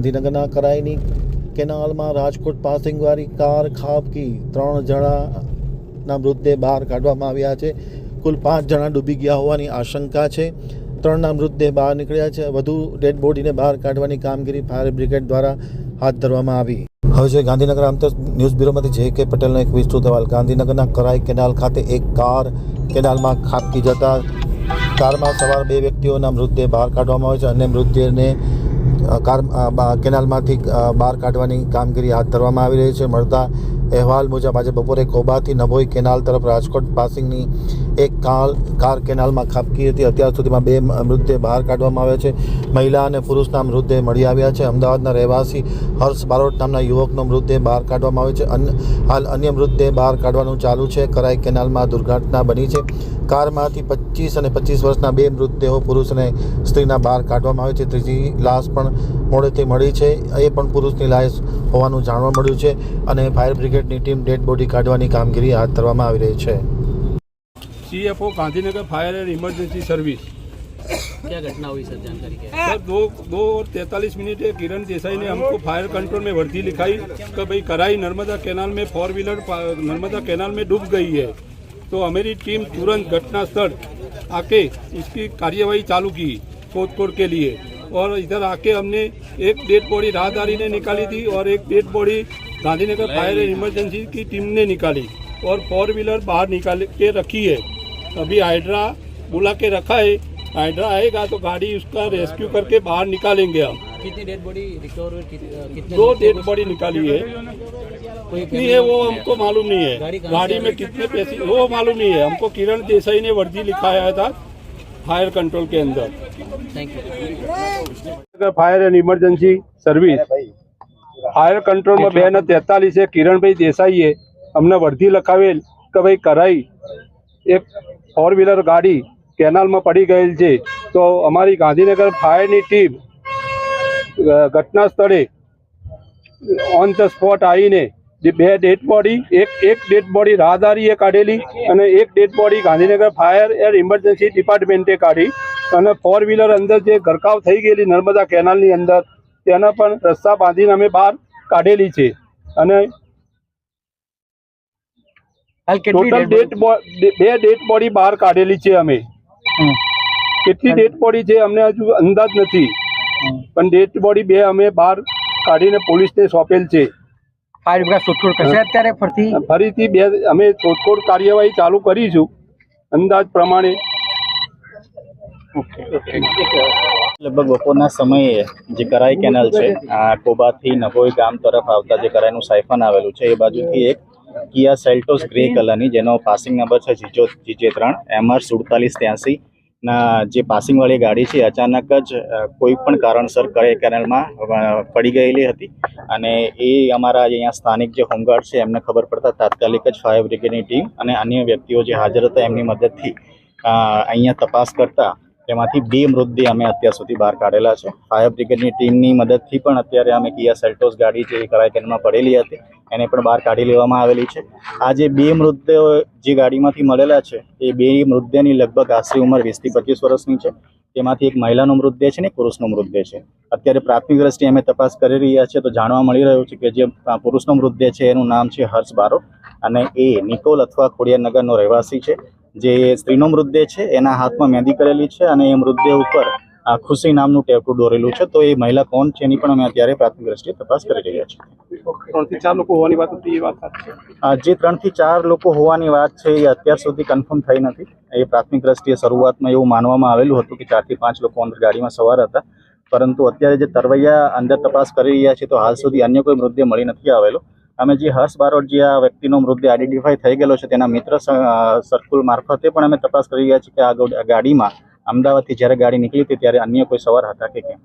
ગાંધીનગરના કરાઈની કેનાલમાં રાજકોટ પાસિંગવાળી કાર ખાબકી 3 જણાના મૃતદેહ બહાર કાઢવામાં આવ્યા છે। કુલ 5 જણા ડૂબી ગયા હોવાની આશંકા છે। 3ના મૃતદેહ બહાર નીકળ્યા છે। વધુ ડેડ બોડીને બહાર કાઢવાની કામગીરી ફાયર બ્રિગેડ દ્વારા હાથ ધરવામાં આવી। હવે છે ગાંધીનગર આંતર ન્યૂઝ બ્યુરોમાંથી જે કે પટેલનો એક વિસ્તૃત અહેવાલ। ગાંધીનગરના કરાઈ કેનાલ ખાતે એક કાર કેનાલમાં ખાબકી જતા કારમાં સવાર 2 વ્યક્તિઓના મૃતદેહ બહાર કાઢવામાં આવે છે અને મૃતદેહને કેનાલમાંથી બહાર કાઢવાની કામગીરી હાથ ધરવામાં આવી રહી છે। મળતા અહેવાલ મુજબ આજે બપોરે કોબાથી નભોઈ કેનાલ તરફ રાજકોટ પાસિંગની એક કાર કેનાલમાં ખાબકી હતી। અત્યાર સુધીમાં 2 મૃતદેહ બહાર કાઢવામાં આવ્યા છે। મહિલા અને પુરુષના મૃતદેહ મળી આવ્યા છે। અમદાવાદના રહેવાસી હર્ષ બારોટ નામના યુવકનો મૃતદેહ બહાર કાઢવામાં આવ્યો છે। હાલ અન્ય મૃતદેહ બહાર કાઢવાનું ચાલુ છે। કરાઈ કેનાલમાં દુર્ઘટના બની છે। કારમાંથી 25 અને 25 વર્ષના 2 મૃતદેહો પુરુષ અને સ્ત્રીના બહાર કાઢવામાં આવે છે। ત્રીજી લાશ પણ મોડેથી મળી છે। એ પણ પુરુષની લાશ હોવાનું જાણવા મળ્યું છે અને ફાયર બ્રિગેડની ટીમ ડેડ બોડી કાઢવાની કામગીરી હાથ ધરવામાં આવી રહી છે। CFO Gandhinagar fire and emergency service. क्या घटना हुई सर, जानकारी क्या सर 2:43 किरण देसाई ने हमको फायर कंट्रोल में वर्दी लिखाई कि भाई कराई नर्मदा कैनाल में 4 व्हीलर नर्मदा कैनाल में डूब गई है। तो हमारी टीम तुरंत घटना स्थल आके इसकी कार्यवाही चालू की खोद के लिए, और इधर आके हमने एक डेड बॉडी राहदारी ने निकाली थी और एक dead body Gandhinagar fire and emergency की टीम ने निकाली और 4 व्हीलर बाहर निकाल के रखी है। अभी हाइड्रा बुला के रखा है। हाइड्रा आएगा तो गाड़ी उसका रेस्क्यू करके बाहर निकालेंगे हम। कितनी डेड बॉडी रिकवर हुई, कितने 2 डेड बॉडी निकाली है। कोई कितनी है वो हमको मालूम नहीं है। गाड़ी में कितने पैसे वो मालूम नहीं है हमको। किरण देसाई ने वर्दी लिखाया था फायर कंट्रोल के अंदर। Thank you. Fire and emergency service fire control में 2:43 है। किरण भाई देसाई है। हमने वर्दी लखावेल कि भाई कराई एक 4 व्हीलर गाड़ी केनाल में पड़ी गई है। तो हमारी गांधीनगर फायर की टीम घटना स्थले ऑन द स्पॉट आई ने 2 डेड बॉडी एक डेड बॉडी राहदारीए काढेली અને એક dead body Gandhinagar fire and emergency डिपार्टमेंटे काढी અને 4 व्हीलर अंदर जे ગરકાવ થઈ ગયેલી નર્મદા કેનાલની અંદર તેના પણ રસ્તા બાંધીને અમે બહાર કાઢેલી છે। અને ટોટલ 2 डेड बॉडी બહાર કાઢેલી છે અમે। કેટલી डेड बॉडी છે અમને હજુ અંદાજ નથી, પણ डेड बॉडी 2 અમે બહાર કાઢીને પોલીસને સોંપેલ છે। ફાયર બ્રિગેડ શોધખોળ કરશે અત્યારે ફરીથી 2 અમે શોધખોળ કાર્યવાહી ચાલુ કરીશું અંદાજ પ્રમાણે। लगभग बपोरना समये जे कराई केनाल है कोबाथी नभोई गाम तरफ आवता जे कराईनु साइफन आवेलू है ए बाजुथी एक किया सेल्टोस ग्रे कलरनी जेनो पासिंग नंबर है GJ3 MR 4783 ना जे पासिंग वाली गाड़ी है अचानक ज कोईपण कारणसर कराई केनाल में पड़ी गयेली हती अने ए अमारा अहींया स्थानिक जे होमगार्ड है एमने खबर पड़ता तात्कालिक ज फायर ब्रिगेडनी टीम अने अन्य व्यक्तिओ जे हाजर हता एमनी मददथी अहींया तपास करता तेमांथी 2 मृतदेह अमे अत्यार सुधी बहार काढेला छे। फायर ब्रिगेडनी टीमनी मददथी पण अत्यारे अमे किया सेल्टोस गाड़ी जे कराई केनालमां पड़ेली हती एने पण बहार काढी लेवामां आवेली छे। आ जे 2 मृतदेह जे गाड़ीमांथी मळेला छे ए 2 मृतदेहनी लगभग आशरे उंमर 20 થી 25 वर्षनी छे। तेमांथी एक महिलानो मृतदेह छे ने पुरुषनो मृतदेह छे। अत्यारे प्राथमिक दृष्टिए अमे तपास करी रह्या छे तो जाणवा मळी रह्युं छे के जे पुरुषनो मृतदेह छे एनुं नाम छे हर्ष बारोट अने ए निकोल अथवा खोडियारनगरनो રહેવાસી छे। जे स्त्रीनो मृतदेह है एना हाथ में मेहंदी करेली है और मृतदेह ऊपर खुशी नामनु टेपू दौरेलू है। तो ये महिला कौन है एनी पण अमे अत्यारे प्राथमिक दृष्टिए तपास करी रह्या छीए। 3 થી 4 लोग होवानी बात हती ए बात साची छे। जे 3 થી 4 लोग होवानी बात है ये अत्यार सुधी कन्फर्म थई नथी। ए प्राथमिक दृष्टिए शुरुआत में एवुं मानवामां आवेलुं हतुं कि 4 થી 5 लोग अंदर गाड़ी में सवार हता, परंतु अत्यारे जे तरवैया अंदर तपास करी रह्या छे तो हाल सुधी अन्य कोई मृतदेह मळी नथी आवेलो। अमे जे हर्ष बारोट जे आ व्यक्तिनो मृतदेह आइडेंटिफाई थई गेलो छे तेना मित्र सर्कल मार्फते पण अमे तपास करी रह्या छीए कि आ गाड़ीमां अमदावादथी ज्यारे गाड़ी निकळी हती त्यारे अन्य कोई सवार हता के केम।